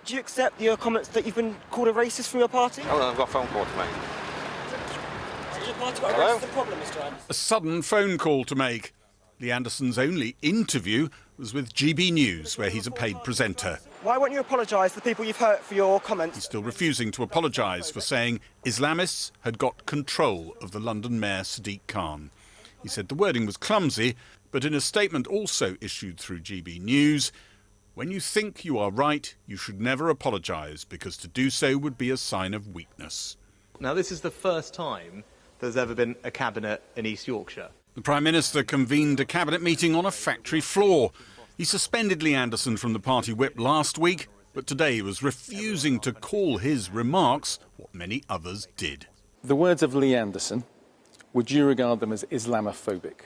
Do you accept your comments that you've been called a racist from your party? Oh, I've got a phone call to make. Has your party got a racist problem, Mr. Anderson? A sudden phone call to make. Lee Anderson's only interview was with GB News, where he's a paid presenter. Why won't you apologise to the people you've hurt for your comments? He's still refusing to apologise for saying Islamists had got control of the London Mayor Sadiq Khan. He said the wording was clumsy, but in a statement also issued through GB News, when you think you are right, you should never apologise, because to do so would be a sign of weakness. Now, this is the first time there's ever been a cabinet in East Yorkshire. The Prime Minister convened a cabinet meeting on a factory floor. He suspended Lee Anderson from the party whip last week, but today was refusing to call his remarks what many others did. The words of Lee Anderson, would you regard them as Islamophobic?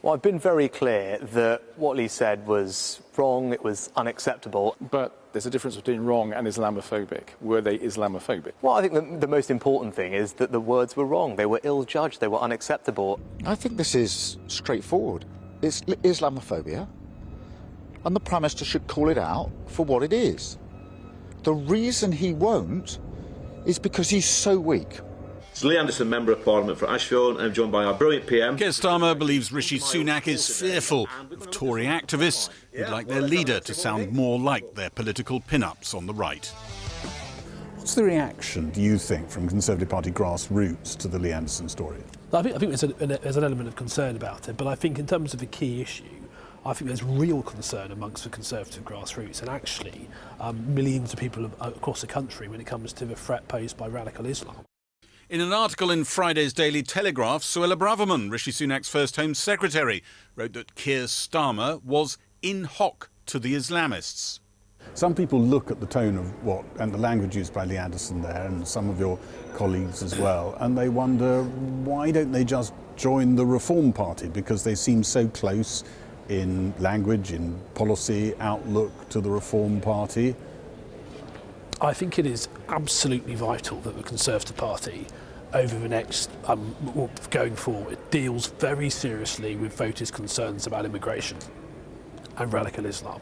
Well, I've been very clear that what Lee said was wrong, it was unacceptable. But there's a difference between wrong and Islamophobic. Were they Islamophobic? Well, I think the most important thing is that the words were wrong. They were ill-judged, they were unacceptable. I think this is straightforward. It's Islamophobia, and the Prime Minister should call it out for what it is. The reason he won't is because he's so weak. It's Lee Anderson, Member of Parliament for Ashfield, and I'm joined by our brilliant PM. Keir Starmer believes Rishi Sunak is fearful of Tory activists who'd like their leader to sound more like their political pin-ups on the right. What's the reaction, do you think, from Conservative Party grassroots to the Lee Anderson story? I think there's an element of concern about it, but I think in terms of the key issue, I think there's real concern amongst the Conservative grassroots and actually millions of people across the country when it comes to the threat posed by radical Islam. In an article in Friday's Daily Telegraph, Suella Braverman, Rishi Sunak's first Home Secretary, wrote that Keir Starmer was in hoc to the Islamists. Some people look at the tone of and the language used by Lee Anderson there, and some of your colleagues as well, and they wonder, why don't they just join the Reform Party? Because they seem so close in language, in policy, outlook to the Reform Party. I think it is absolutely vital that the Conservative Party, over the next, going forward, deals very seriously with voters' concerns about immigration and radical Islam.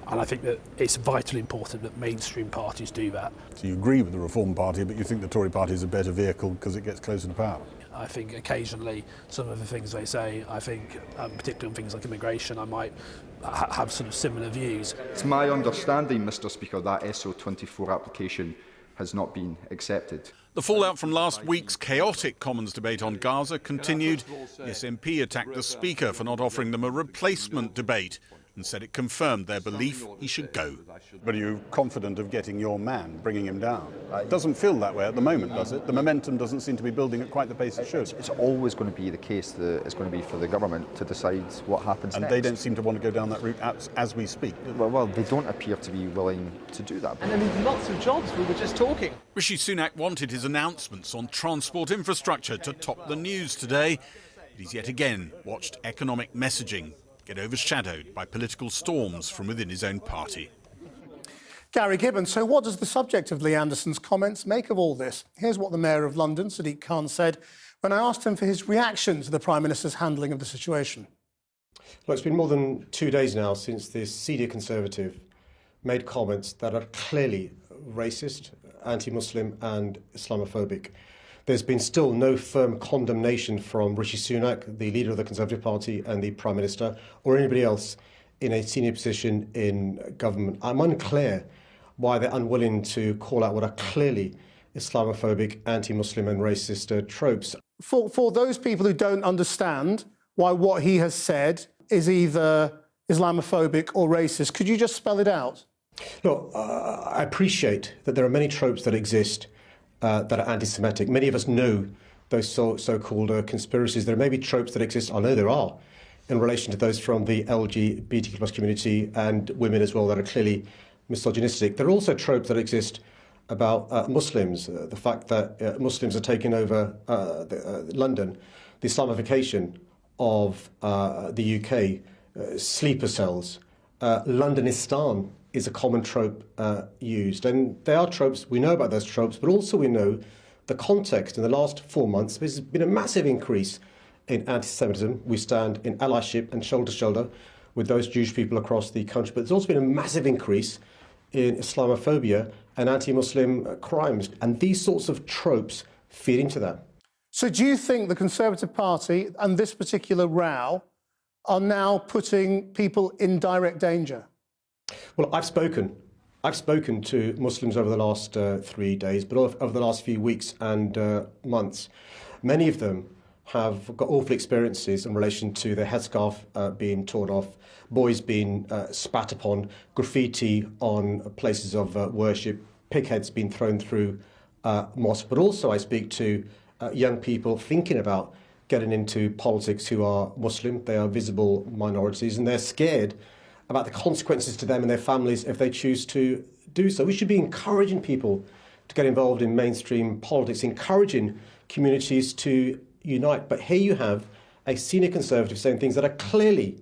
And I think that it's vitally important that mainstream parties do that. So you agree with the Reform Party, but you think the Tory Party is a better vehicle because it gets closer to power? I think occasionally some of the things they say, I think, particularly on things like immigration, I might have sort of similar views. It's my understanding, Mr. Speaker, that SO24 application has not been accepted. The fallout from last week's chaotic Commons debate on Gaza continued. The SNP attacked the Speaker for not offering them a replacement debate and said it confirmed their belief he should go. But are you confident of getting your man, bringing him down? It doesn't feel that way at the moment, does it? The momentum doesn't seem to be building at quite the pace it should. It's always going to be the case that it's going to be for the government to decide what happens next. And they don't seem to want to go down that route as we speak. Well, they don't appear to be willing to do that. And I mean, lots of jobs, we were just talking. Rishi Sunak wanted his announcements on transport infrastructure to top the news today, but he's yet again watched economic messaging get overshadowed by political storms from within his own party. Gary Gibbon, so what does the subject of Lee Anderson's comments make of all this? Here's what the Mayor of London, Sadiq Khan, said when I asked him for his reaction to the Prime Minister's handling of the situation. Well, it's been more than 2 days now since this senior Conservative made comments that are clearly racist, anti-Muslim and Islamophobic. There's been still no firm condemnation from Rishi Sunak, the leader of the Conservative Party, and the Prime Minister, or anybody else in a senior position in government. I'm unclear why they're unwilling to call out what are clearly Islamophobic, anti-Muslim and racist tropes. For those people who don't understand why what he has said is either Islamophobic or racist, could you just spell it out? Look, I appreciate that there are many tropes that exist that are anti-Semitic. Many of us know those so-called conspiracies. There may be tropes that exist, I know there are, in relation to those from the LGBTQ+ community and women as well that are clearly misogynistic. There are also tropes that exist about Muslims, the fact that Muslims are taking over London, the Islamification of the UK, sleeper cells, Londonistan is a common trope used. And they are tropes, we know about those tropes, but also we know the context. In the last 4 months, there's been a massive increase in anti-Semitism. We stand in allyship and shoulder to shoulder with those Jewish people across the country. But there's also been a massive increase in Islamophobia and anti-Muslim crimes. And these sorts of tropes feed into that. So do you think the Conservative Party and this particular row are now putting people in direct danger? Well, I've spoken to Muslims over the last 3 days, but over the last few weeks and months. Many of them have got awful experiences in relation to their headscarf being torn off, boys being spat upon, graffiti on places of worship, pigheads being thrown through mosques. But also I speak to young people thinking about getting into politics who are Muslim. They are visible minorities, and they're scared about the consequences to them and their families if they choose to do so. We should be encouraging people to get involved in mainstream politics, encouraging communities to unite. But here you have a senior Conservative saying things that are clearly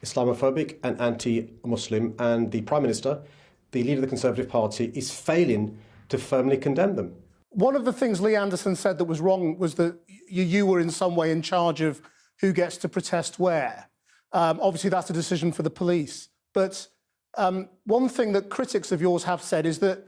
Islamophobic and anti-Muslim, and the Prime Minister, the leader of the Conservative Party, is failing to firmly condemn them. One of the things Lee Anderson said that was wrong was that you were in some way in charge of who gets to protest where. Obviously, that's a decision for the police. But one thing that critics of yours have said is that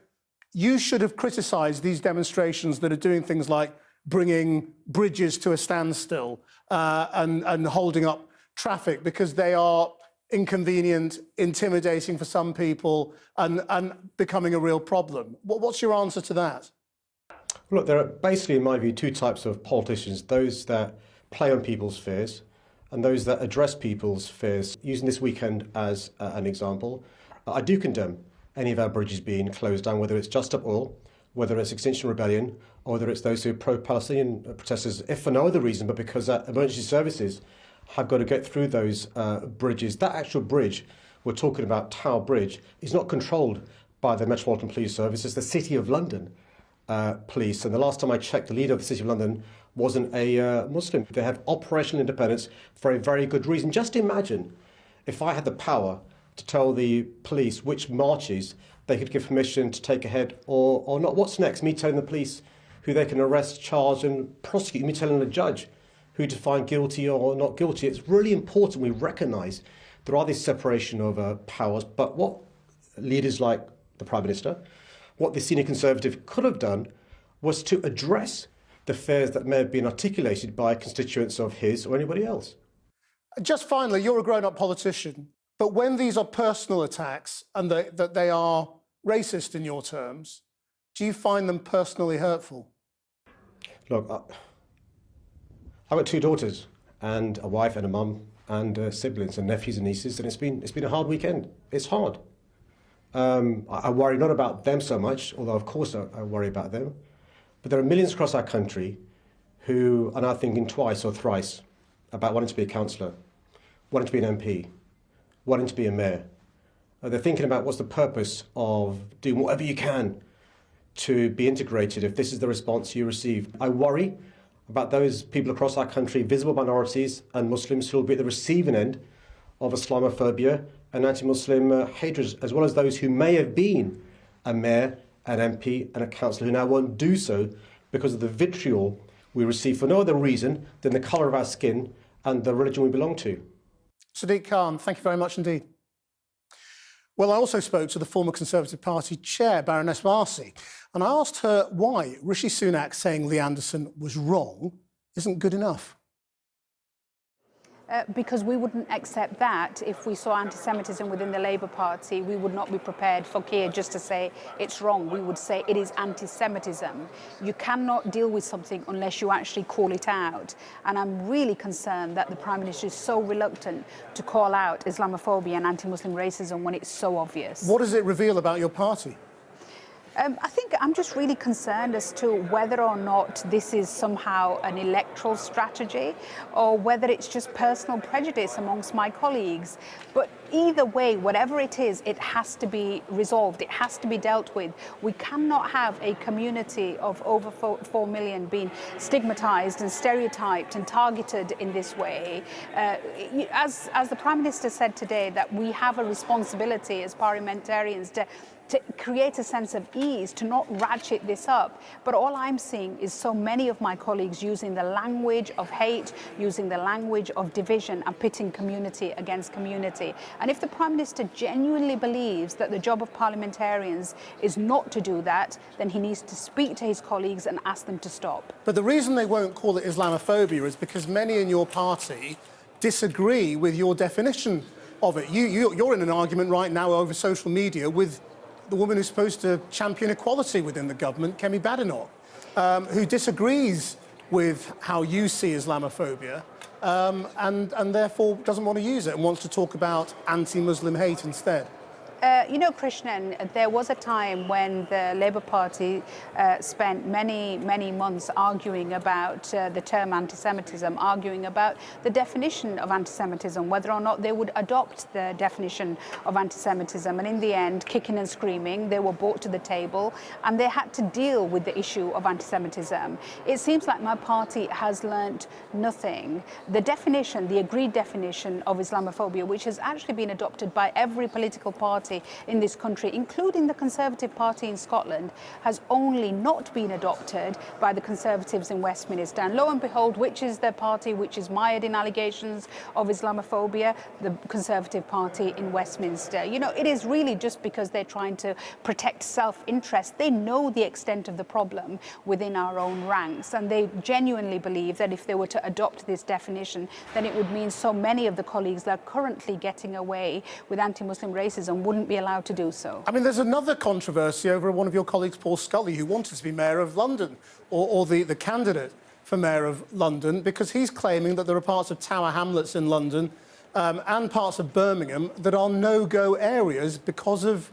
you should have criticised these demonstrations that are doing things like bringing bridges to a standstill and holding up traffic because they are inconvenient, intimidating for some people and becoming a real problem. What's your answer to that? Look, there are basically, in my view, two types of politicians: those that play on people's fears and those that address people's fears. Using this weekend as an example, I do condemn any of our bridges being closed down, whether it's Just Stop Oil, whether it's Extinction Rebellion, or whether it's those who are pro-Palestinian protesters, if for no other reason but because emergency services have got to get through those bridges. That actual bridge, we're talking about Tower Bridge, is not controlled by the Metropolitan Police Service. It's the City of London police. And the last time I checked, the leader of the City of London wasn't a Muslim. They have operational independence for a very good reason. Just imagine if I had the power to tell the police which marches they could give permission to take ahead or not. What's next? Me telling the police who they can arrest, charge and prosecute. Me telling the judge who to find guilty or not guilty. It's really important we recognise there are this separation of powers. But what leaders like the Prime Minister, what the senior Conservative could have done was to address the fears that may have been articulated by constituents of his or anybody else. Just finally, you're a grown-up politician, but when these are personal attacks and that they are racist in your terms, do you find them personally hurtful? Look, I've got 2 daughters and a wife and a mum and siblings and nephews and nieces, and it's been a hard weekend. It's hard. I worry not about them so much, although of course I worry about them, but there are millions across our country who are now thinking twice or thrice about wanting to be a councillor, wanting to be an MP, wanting to be a mayor. They're thinking about what's the purpose of doing whatever you can to be integrated if this is the response you receive. I worry about those people across our country, visible minorities and Muslims, who will be at the receiving end of Islamophobia and anti-Muslim hatred, as well as those who may have been a mayor, an MP and a councillor who now won't do so because of the vitriol we receive for no other reason than the colour of our skin and the religion we belong to. Sadiq Khan, thank you very much indeed. Well, I also spoke to the former Conservative Party chair, Baroness Mary, and I asked her why Rishi Sunak saying Lee Anderson was wrong isn't good enough. Because we wouldn't accept that if we saw anti-Semitism within the Labour Party. We would not be prepared for Keir just to say it's wrong. We would say it is anti-Semitism. You cannot deal with something unless you actually call it out. And I'm really concerned that the Prime Minister is so reluctant to call out Islamophobia and anti-Muslim racism when it's so obvious. What does it reveal about your party? I think I'm just really concerned as to whether or not this is somehow an electoral strategy or whether it's just personal prejudice amongst my colleagues. But either way, whatever it is, it has to be resolved. It has to be dealt with. We cannot have a community of over 4 million being stigmatised and stereotyped and targeted in this way. As the Prime Minister said today, that we have a responsibility as parliamentarians to to create a sense of ease, to not ratchet this up. But all I'm seeing is so many of my colleagues using the language of hate, using the language of division and pitting community against community. And if the Prime Minister genuinely believes that the job of parliamentarians is not to do that, then he needs to speak to his colleagues and ask them to stop. But the reason they won't call it Islamophobia is because many in your party disagree with your definition of it. You're in an argument right now over social media with the woman who's supposed to champion equality within the government, Kemi Badenoch, who disagrees with how you see Islamophobia and therefore doesn't want to use it and wants to talk about anti-Muslim hate instead. You know, Krishnan, there was a time when the Labour Party spent many months arguing about the term anti-Semitism, arguing about the definition of anti-Semitism, whether or not they would adopt the definition of anti-Semitism. And in the end, kicking and screaming, they were brought to the table and they had to deal with the issue of anti-Semitism. It seems like my party has learnt nothing. The definition, the agreed definition of Islamophobia, which has actually been adopted by every political party in this country, including the Conservative Party in Scotland, has only not been adopted by the Conservatives in Westminster. And lo and behold, which is the party which is mired in allegations of Islamophobia? The Conservative Party in Westminster. You know, it is really just because they're trying to protect self-interest. They know the extent of the problem within our own ranks, and they genuinely believe that if they were to adopt this definition, then it would mean so many of the colleagues that are currently getting away with anti-Muslim racism wouldn't be allowed to do so. I mean, there's another controversy over one of your colleagues, Paul Scully, who wanted to be Mayor of London, or the candidate for Mayor of London, because he's claiming that there are parts of Tower Hamlets in London and parts of Birmingham that are no-go areas because of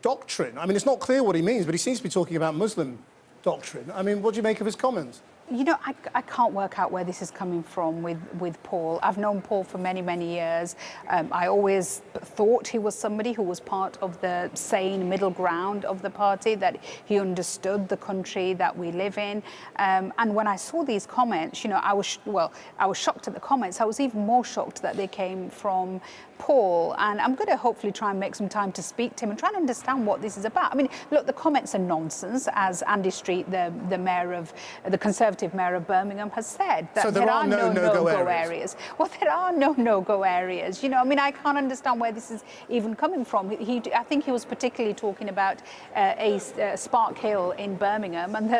doctrine. I mean, it's not clear what he means, but he seems to be talking about Muslim doctrine. I mean, what do you make of his comments? You know, I can't work out where this is coming from with Paul. I've known Paul for many years. I always thought he was somebody who was part of the sane middle ground of the party, that he understood the country that we live in. And when I saw these comments, you know, I was shocked at the comments. I was even more shocked that they came from Paul. And I'm going to hopefully try and make some time to speak to him and try and understand what this is about. I mean, look, the comments are nonsense, as Andy Street, the mayor of the Conservative Mayor of Birmingham, has said that so there are no no-go areas. Well, there are no no-go areas. You know, I mean, I can't understand where this is even coming from. I think he was particularly talking about Spark Hill in Birmingham, and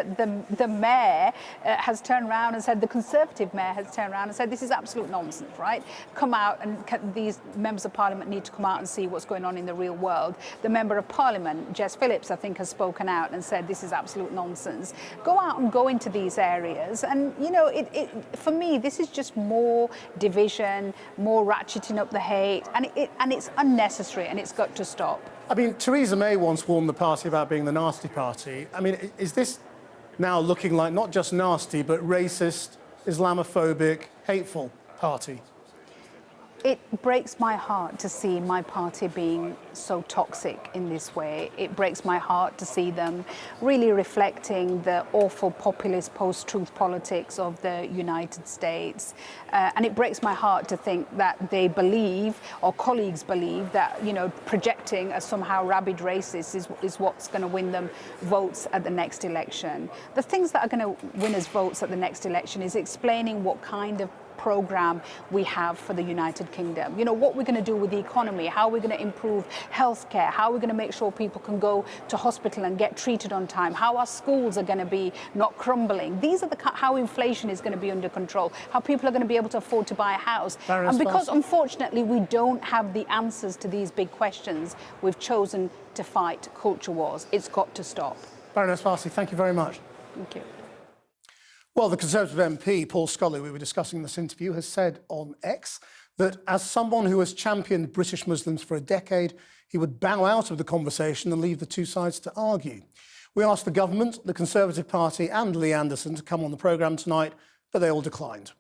the mayor has turned around and said, the Conservative mayor has turned around and said, this is absolute nonsense, right? Come out, and these members of Parliament need to come out and see what's going on in the real world. The Member of Parliament, Jess Phillips, I think, has spoken out and said this is absolute nonsense. Go out and go into these areas. And, you know, for me, this is just more division, more ratcheting up the hate, and it's unnecessary, and it's got to stop. I mean, Theresa May once warned the party about being the nasty party. I mean, is this now looking like not just nasty, but racist, Islamophobic, hateful party? It breaks my heart to see my party being so toxic in this way. It breaks my heart to see them really reflecting the awful populist post-truth politics of the United States. And it breaks my heart to think that they believe, or colleagues believe, that, you know, projecting as somehow rabid racist is what's going to win them votes at the next election. The things that are going to win us votes at the next election is explaining what kind of programme we have for the United Kingdom. You know, what we're going to do with the economy, how we're going to improve healthcare, how we're going to make sure people can go to hospital and get treated on time, how our schools are going to be not crumbling. These are how inflation is going to be under control, how people are going to be able to afford to buy a house. And because, unfortunately, we don't have the answers to these big questions, we've chosen to fight culture wars. It's got to stop. Baroness Mary, thank you very much. Thank you. Well, the Conservative MP, Paul Scully, we were discussing in this interview, has said on X that as someone who has championed British Muslims for a decade, he would bow out of the conversation and leave the two sides to argue. We asked the government, the Conservative Party and Lee Anderson to come on the programme tonight, but they all declined.